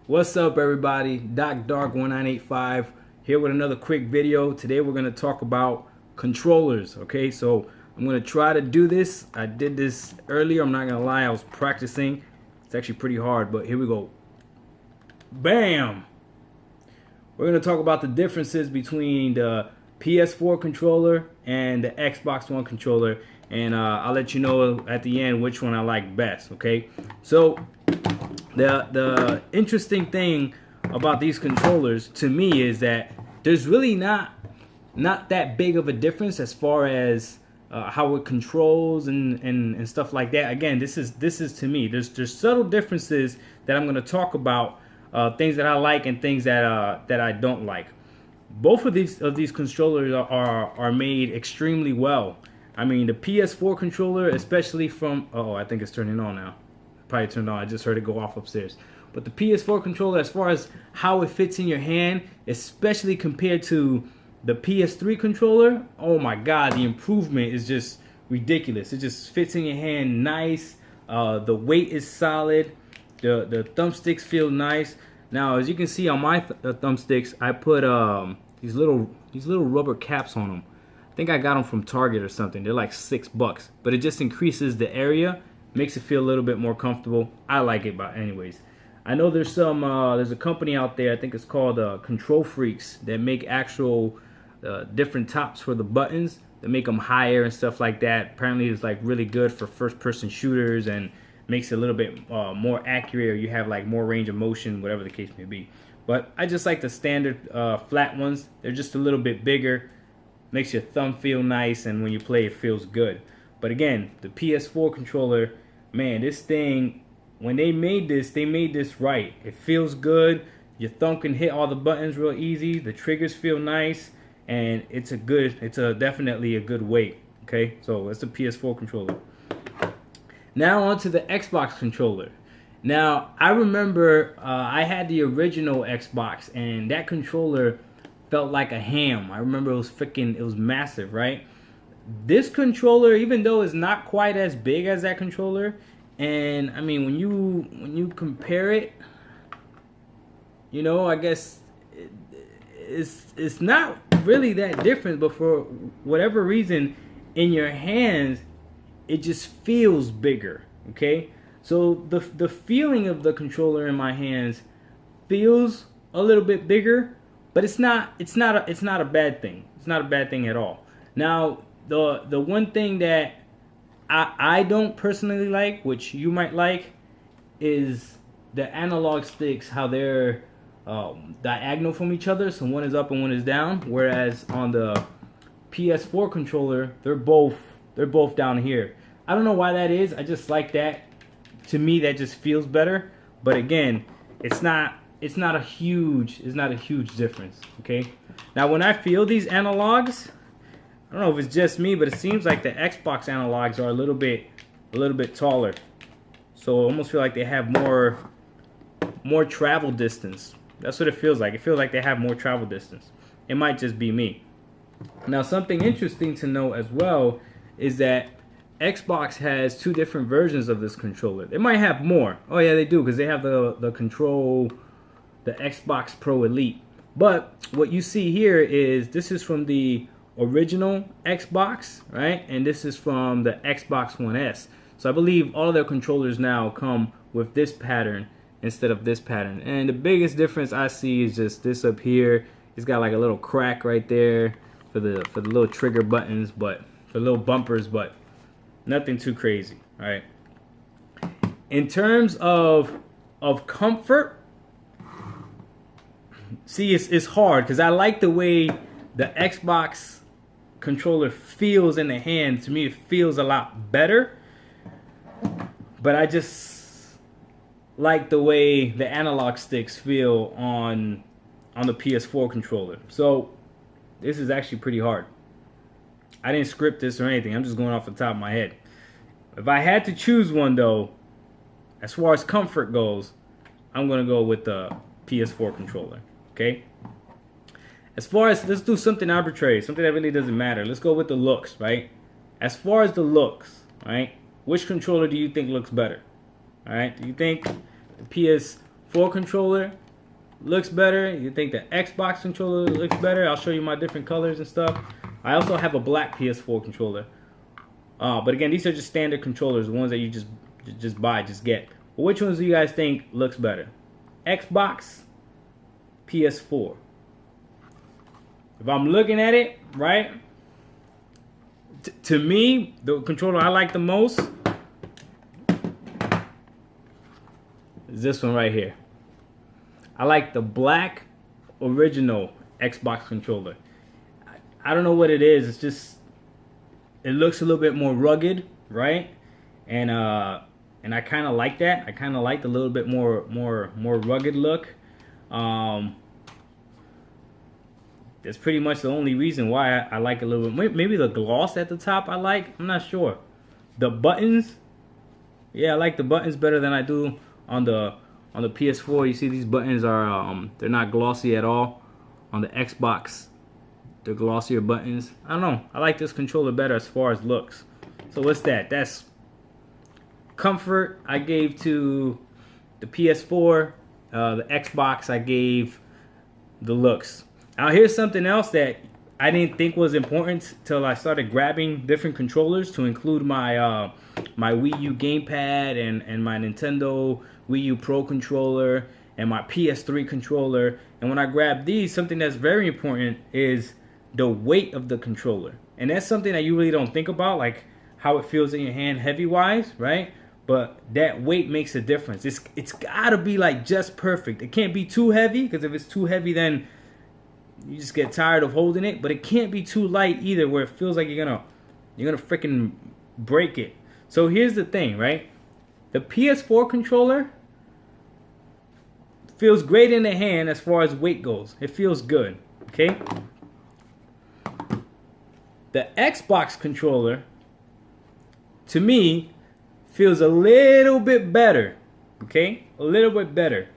What's up, everybody? Doc Dark 1985 here with another quick video. Today we're going to talk about controllers. Okay, so I'm going to try to do this. I did this earlier. I'm not going to lie, I was practicing. It's actually pretty hard, but here we go. Bam! We're going to talk about the differences between the PS4 controller and the Xbox One controller, and I'll let you know at the end which one I like best. Okay, so the interesting thing about these controllers to me is that there's really not that big of a difference as far as how it controls and stuff like that. Again, this is to me, there's subtle differences that I'm going to talk about, things that I like and things that I don't like. Both of these controllers are made extremely well. I mean, the PS4 controller, especially from, oh, I think it's turning on now. Probably turned on. I just heard it go off upstairs. But the PS4 controller, as far as how it fits in your hand, especially compared to the PS3 controller, oh my God, the improvement is just ridiculous. It just fits in your hand nice. The weight is solid. The thumbsticks feel nice. Now, as you can see on my thumbsticks, I put these little rubber caps on them. I think I got them from Target or something. They're like $6, but it just increases the area, makes it feel a little bit more comfortable. I like it, but anyways, I know there's a company out there, I think it's called Control Freaks, that make actual different tops for the buttons, that make them higher and stuff like that. Apparently it's like really good for first-person shooters and makes it a little bit more accurate, or you have like more range of motion, whatever the case may be. But I just like the standard flat ones. They're just a little bit bigger, makes your thumb feel nice, and when you play it feels good. But again, the PS4 controller, man, this thing, when they made this right. It feels good. Your thumb can hit all the buttons real easy. The triggers feel nice, and it's definitely a good weight. Okay, so that's the PS4 controller. Now on to the Xbox controller. Now I remember I had the original Xbox, and that controller felt like a ham. I remember it was massive, right? This controller, even though it's not quite as big as that controller, and I mean when you compare it, you know, I guess it's not really that different, but for whatever reason in your hands it just feels bigger. Okay, so the feeling of the controller in my hands feels a little bit bigger, but it's not a bad thing. It's not a bad thing at all. Now, the one thing that I don't personally like, which you might like, is the analog sticks, how they're diagonal from each other, so one is up and one is down. Whereas on the PS4 controller, they're both down here. I don't know why that is. I just like that. To me, that just feels better. But again, it's not a huge difference. Okay. Now, when I feel these analogs, I don't know if it's just me, but it seems like the Xbox analogs are a little bit taller. So I almost feel like they have more travel distance. That's what it feels like. It feels like they have more travel distance. It might just be me. Now, something interesting to know as well is that Xbox has two different versions of this controller. They might have more. Oh yeah, they do, because they have the Xbox Pro Elite. But what you see here is this is from the original Xbox, right? And this is from the Xbox One S. So I believe all of their controllers now come with this pattern instead of this pattern. And the biggest difference I see is just this up here. It's got like a little crack right there for the little trigger buttons, but for little bumpers, but nothing too crazy. All right. In terms of comfort, see, it's hard because I like the way the Xbox controller feels in the hand. To me, it feels a lot better. But I just like the way the analog sticks feel on the PS4 controller. So this is actually pretty hard. I didn't script this or anything. I'm just going off the top of my head. If I had to choose one, though, as far as comfort goes, I'm going to go with the PS4 controller. Okay? As far as, let's do something arbitrary, something that really doesn't matter. Let's go with the looks, right? As far as the looks, right? Which controller do you think looks better? All right? Do you think the PS4 controller looks better. You think the Xbox controller looks better. I'll show you my different colors and stuff. I also have a black PS4 controller. But again, these are just standard controllers, the ones that you just get. But which ones do you guys think looks better? Xbox, PS4. If I'm looking at it, right, to me, the controller I like the most is this one right here. I like the black original Xbox controller. I don't know what it is. It's just, it looks a little bit more rugged, right? And I kind of like that. I kind of like the little bit more rugged look. That's pretty much the only reason why I like it a little bit. Maybe the gloss at the top I like. I'm not sure. The buttons, yeah, I like the buttons better than I do on the PS4. You see these buttons are they're not glossy at all. On the Xbox, they're glossier buttons. I don't know. I like this controller better as far as looks. So what's that? That's comfort I gave to the PS4. The Xbox I gave the looks. Now here's something else that I didn't think was important till I started grabbing different controllers to include my my Wii U gamepad and my Nintendo Wii U Pro controller and my PS3 controller. And when I grab these, something that's very important is the weight of the controller. And that's something that you really don't think about, like how it feels in your hand heavy wise, right? But that weight makes a difference. It's gotta be like just perfect. It can't be too heavy, because if it's too heavy, then you just get tired of holding it. But it can't be too light either, where it feels like you're gonna freaking break it. So here's the thing, right? The PS4 controller feels great in the hand as far as weight goes. It feels good, okay? The Xbox controller, to me, feels a little bit better, okay? A little bit better.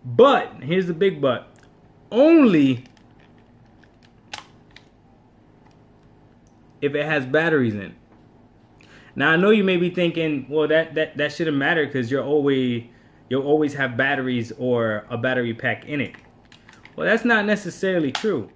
But, here's the big but, only if it has batteries in. Now I know you may be thinking, well, that shouldn't matter because you'll always have batteries or a battery pack in it. Well, that's not necessarily true.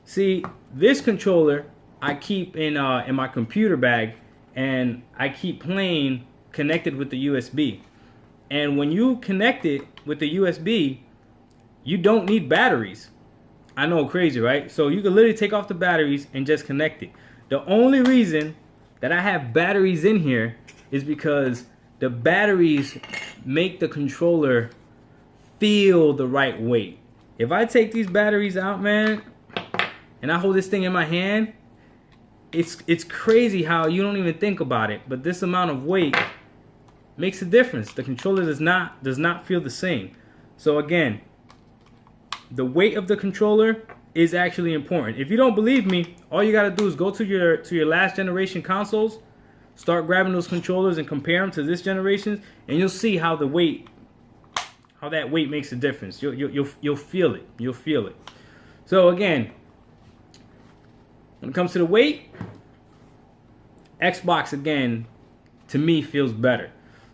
See, this controller I keep in my computer bag, and I keep playing connected with the USB. And when you connect it with the USB, you don't need batteries. I know, crazy, right? So you can literally take off the batteries and just connect it. The only reason that I have batteries in here is because the batteries make the controller feel the right weight. If I take these batteries out, man, and I hold this thing in my hand, it's crazy how you don't even think about it, but this amount of weight makes a difference. The controller does not feel the same. So again, the weight of the controller is actually important. If you don't believe me, all you gotta do is go to your last generation consoles, start grabbing those controllers and compare them to this generation's, and you'll see how that weight makes a difference. You'll feel it. You'll feel it. So again, when it comes to the weight, Xbox again to me feels better.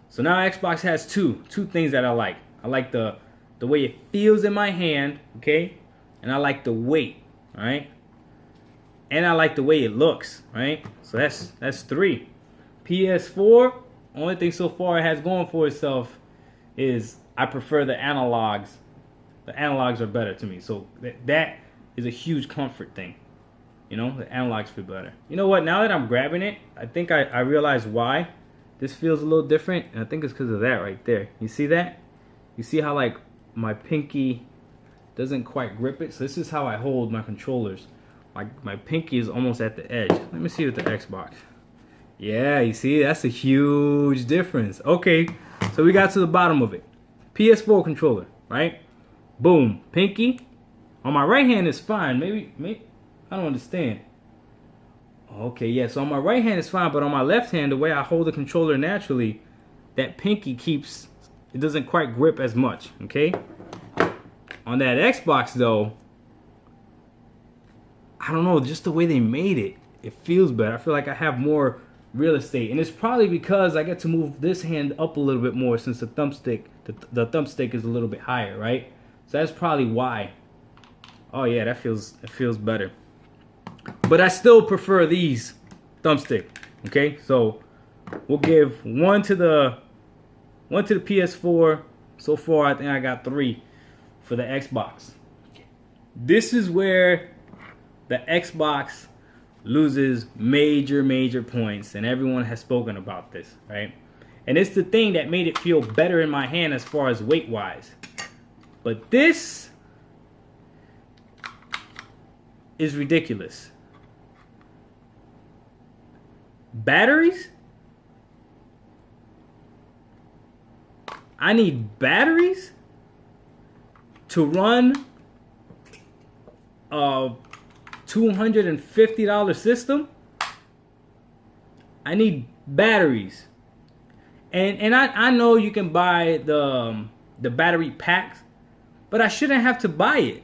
So now Xbox has two things that I like. I like the way it feels in my hand, okay? And I like the weight, all right? And I like the way it looks, right? So that's three. PS4, only thing so far it has going for itself is I prefer the analogs. The analogs are better to me. So that is a huge comfort thing. You know, the analogs feel better. You know what? Now that I'm grabbing it, I think I realize why this feels a little different. And I think it's because of that right there. You see that? You see how like my pinky doesn't quite grip it? So this is how I hold my controllers. My pinky is almost at the edge. Let me see with the Xbox. Yeah, you see? That's a huge difference. Okay, so we got to the bottom of it. PS4 controller, right? Boom. Pinky. On my right hand is fine. Maybe I don't understand. Okay, yeah, so on my right hand is fine, but on my left hand, the way I hold the controller naturally, that pinky it doesn't quite grip as much, okay? On that Xbox though, I don't know, just the way they made it, it feels better. I feel like I have more real estate, and it's probably because I get to move this hand up a little bit more since the thumbstick the thumbstick is a little bit higher, right? So that's probably why. Oh yeah, it feels better. But I still prefer these thumbstick. Okay, so we'll give one to the PS4. So far, I think I got 3 for the Xbox. This is where the Xbox loses major points, and everyone has spoken about this, right? And it's the thing that made it feel better in my hand as far as weight wise. But this is ridiculous. Batteries? I need batteries to run a $250 system. I need batteries. And I know you can buy the battery packs, but I shouldn't have to buy it.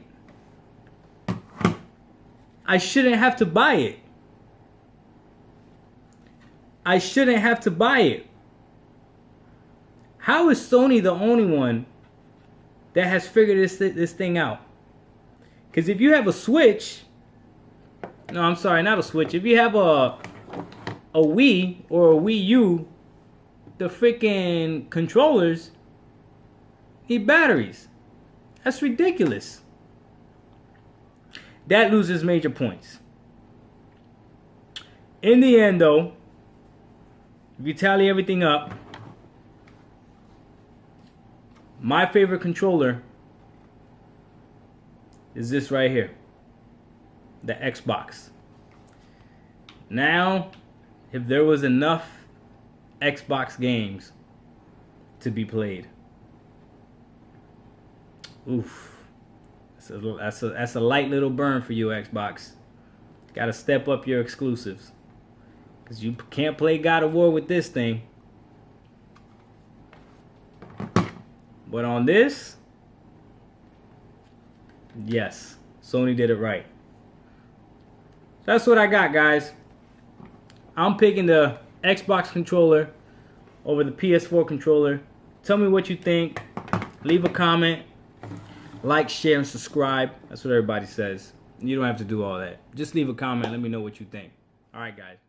I shouldn't have to buy it. I shouldn't have to buy it. How is Sony the only one that has figured this thing out? Because if you have a Switch, no, I'm sorry, not a Switch. If you have a Wii or a Wii U, the freaking controllers need batteries. That's ridiculous. That loses major points. In the end, though, if you tally everything up, my favorite controller is this right here, the Xbox. Now, if there was enough Xbox games to be played, oof, that's a light little burn for you, Xbox. Got to step up your exclusives, because you can't play God of War with this thing. But on this, yes, Sony did it right. That's what I got, guys. I'm picking the Xbox controller over the PS4 controller. Tell me what you think. Leave a comment. Like, share, and subscribe. That's what everybody says. You don't have to do all that. Just leave a comment. Let me know what you think. All right, guys.